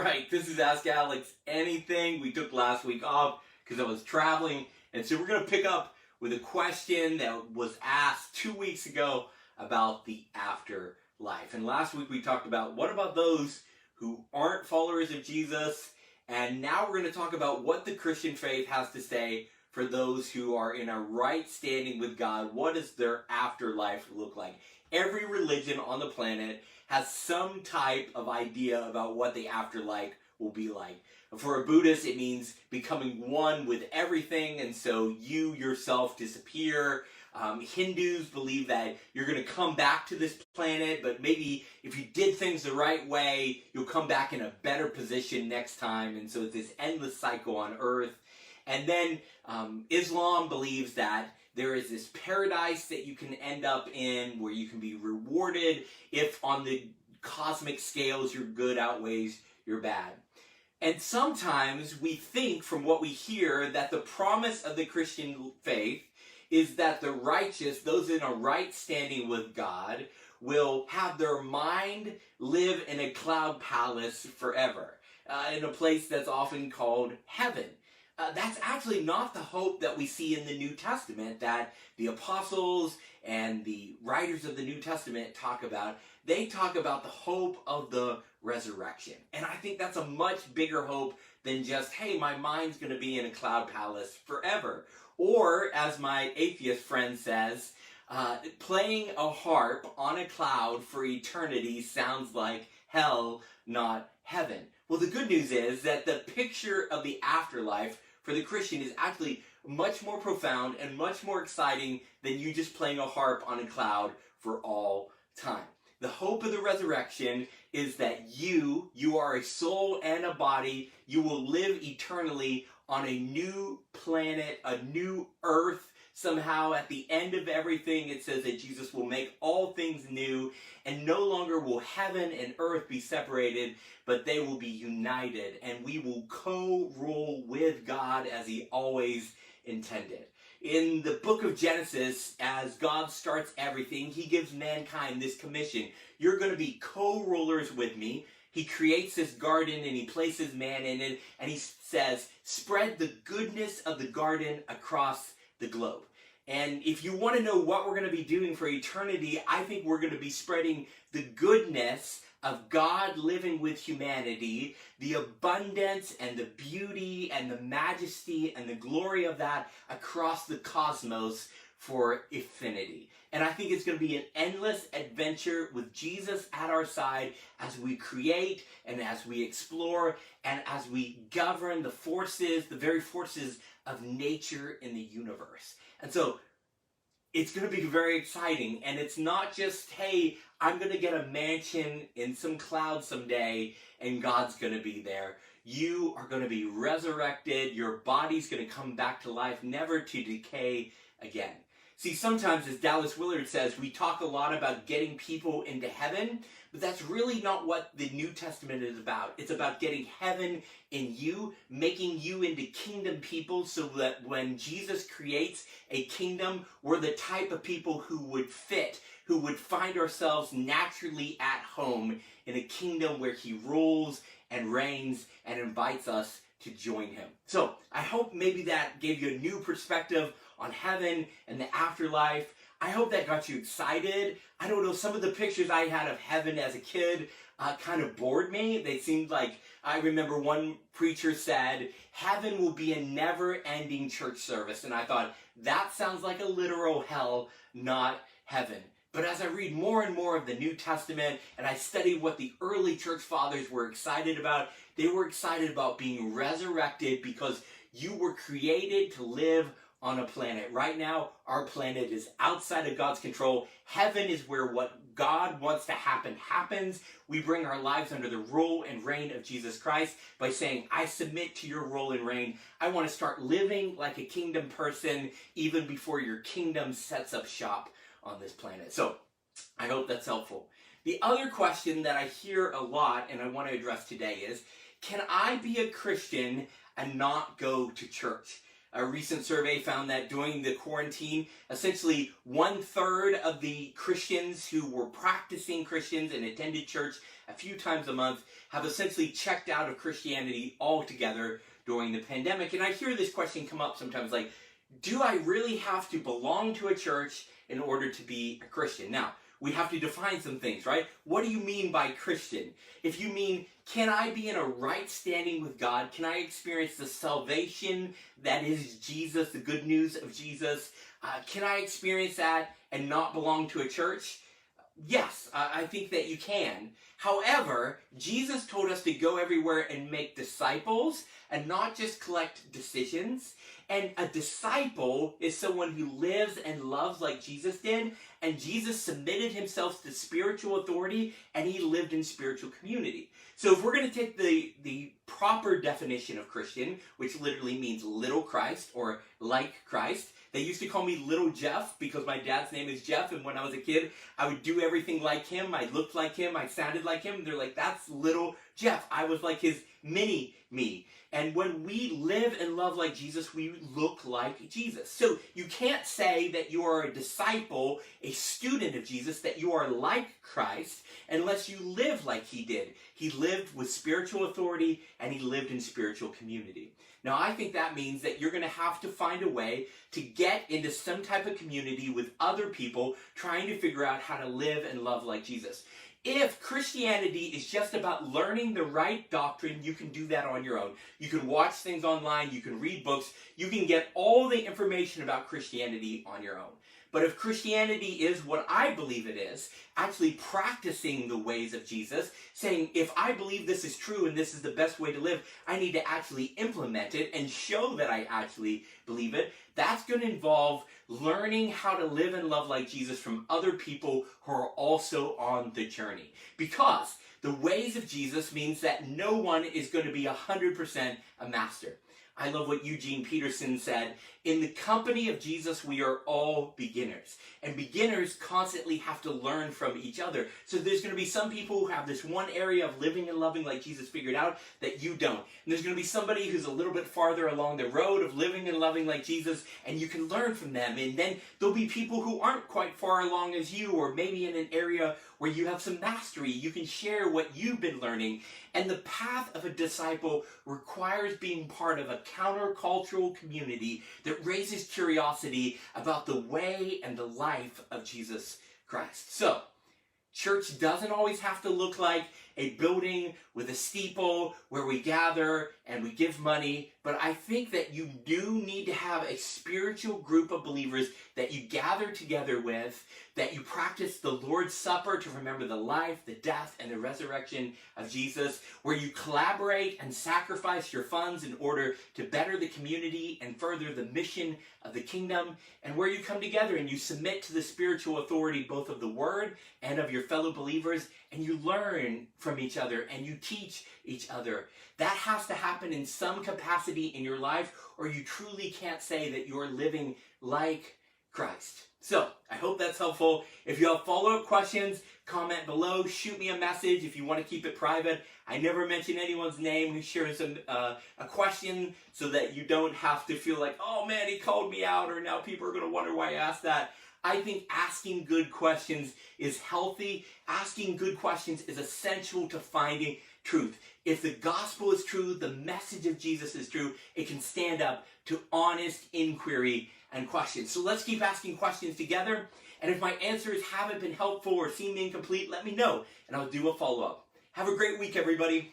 right, this is Ask Alex Anything. We took last week off because I was traveling, and so we're going to pick up with a question that was asked 2 weeks ago about the afterlife. And last week we talked about what about those who aren't followers of Jesus, and now we're going to talk about what the Christian faith has to say for those who are in a right standing with God. What does their afterlife look like? Every religion on the planet has some type of idea about what the afterlife will be like. For a Buddhist, it means becoming one with everything, and so you yourself disappear. Hindus believe that you're going to come back to this planet, but maybe if you did things the right way, you'll come back in a better position next time, and so it's this endless cycle on Earth. And then Islam believes that there is this paradise that you can end up in where you can be rewarded if on the cosmic scales your good outweighs your bad. And sometimes we think from what we hear that the promise of the Christian faith is that the righteous, those in a right standing with God, will have their mind live in a cloud palace forever, in a place that's often called heaven. That's actually not the hope that we see in the New Testament that the apostles and the writers of the New Testament talk about. They talk about the hope of the resurrection. And I think that's a much bigger hope than just, hey, my mind's going to be in a cloud palace forever. Or, as my atheist friend says, playing a harp on a cloud for eternity sounds like hell, not heaven. Well, the good news is that the picture of the afterlife for the Christian is actually much more profound and much more exciting than you just playing a harp on a cloud for all time. The hope of the resurrection is that you are a soul and a body. You will live eternally on a new planet, a new earth. Somehow at the end of everything, it says that Jesus will make all things new, and no longer will heaven and earth be separated, but they will be united, and we will co-rule with God as he always intended. In the book of Genesis, as God starts everything, he gives mankind this commission. You're going to be co-rulers with me. He creates this garden and he places man in it, and he says, spread the goodness of the garden across the globe. And if you want to know what we're going to be doing for eternity, I think we're going to be spreading the goodness of God living with humanity, the abundance and the beauty and the majesty and the glory of that across the cosmos for infinity. And I think it's going to be an endless adventure with Jesus at our side as we create and as we explore and as we govern the forces, the very forces of nature in the universe. And so it's going to be very exciting. And it's not just, hey, I'm going to get a mansion in some cloud someday and God's going to be there. You are going to be resurrected. Your body's going to come back to life, never to decay again. See, sometimes, as Dallas Willard says, we talk a lot about getting people into heaven, but that's really not what the New Testament is about. It's about getting heaven in you, making you into kingdom people so that when Jesus creates a kingdom, we're the type of people who would fit, who would find ourselves naturally at home in a kingdom where he rules and reigns and invites us to join him. So I hope maybe that gave you a new perspective on heaven and the afterlife. I hope that got you excited. I don't know, some of the pictures I had of heaven as a kid kind of bored me. They seemed like, I remember one preacher said, heaven will be a never-ending church service. And I thought, that sounds like a literal hell, not heaven. But as I read more and more of the New Testament and I study what the early church fathers were excited about, they were excited about being resurrected because you were created to live on a planet. Right now, our planet is outside of God's control. Heaven is where what God wants to happen happens. We bring our lives under the rule and reign of Jesus Christ by saying, I submit to your rule and reign. I want to start living like a kingdom person even before your kingdom sets up shop on this planet. So, I hope that's helpful. The other question that I hear a lot and I want to address today is, can I be a Christian and not go to church? A recent survey found that during the quarantine, essentially 1/3 of the Christians who were practicing Christians and attended church few times a month, have essentially checked out of Christianity altogether during the pandemic. And I hear this question come up sometimes like, do I really have to belong to a church in order to be a Christian? Now, we have to define some things, right? What do you mean by Christian? If you mean, can I be in a right standing with God? Can I experience the salvation that is Jesus, the good news of Jesus? Can I experience that and not belong to a church? Yes, I think that you can. However, Jesus told us to go everywhere and make disciples and not just collect decisions. And a disciple is someone who lives and loves like Jesus did. And Jesus submitted himself to spiritual authority and he lived in spiritual community. So if we're going to take the proper definition of Christian, which literally means little Christ or like Christ, they used to call me Little Jeff because my dad's name is Jeff, and when I was a kid, I would do everything like him. I looked like him. I sounded like him. They're like, that's Little Jeff. I was like his mini me. And when we live and love like Jesus, we look like Jesus. So you can't say that you are a disciple, a student of Jesus, that you are like Christ, unless you live like he did. He lived with spiritual authority and he lived in spiritual community. Now, I think that means that you're going to have to find a way to get into some type of community with other people trying to figure out how to live and love like Jesus. If Christianity is just about learning the right doctrine, you can do that on your own. You can watch things online, you can read books, you can get all the information about Christianity on your own. But if Christianity is what I believe it is, actually practicing the ways of Jesus, saying, if I believe this is true and this is the best way to live, I need to actually implement it and show that I actually believe it, that's going to involve learning how to live and love like Jesus from other people who are also on the journey. Because the ways of Jesus means that no one is going to be 100% a master. I love what Eugene Peterson said. In the company of Jesus, we are all beginners. And beginners constantly have to learn from each other. So there's going to be some people who have this one area of living and loving like Jesus figured out that you don't. And there's going to be somebody who's a little bit farther along the road of living and loving like Jesus, and you can learn from them. And then there'll be people who aren't quite far along as you, or maybe in an area where you have some mastery. You can share what you've been learning. And the path of a disciple requires being part of a countercultural community that raises curiosity about the way and the life of Jesus Christ. So, church doesn't always have to look like a building with a steeple where we gather and we give money, but I think that you do need to have a spiritual group of believers that you gather together with, that you practice the Lord's Supper to remember the life, the death, and the resurrection of Jesus, where you collaborate and sacrifice your funds in order to better the community and further the mission of the kingdom, and where you come together and you submit to the spiritual authority both of the Word and of your fellow believers, and you learn from each other and you teach each other. That has to happen in some capacity in your life, or you truly can't say that you're living like Christ. So, I hope that's helpful. If you have follow-up questions, comment below, shoot me a message if you want to keep it private. I never mention anyone's name who shares a question so that you don't have to feel like, oh man, he called me out, or now people are going to wonder why I asked that. I think asking good questions is healthy. Asking good questions is essential to finding truth. If the gospel is true, the message of Jesus is true, it can stand up to honest inquiry and questions. So let's keep asking questions together. And if my answers haven't been helpful or seem incomplete, let me know and I'll do a follow-up. Have a great week, everybody.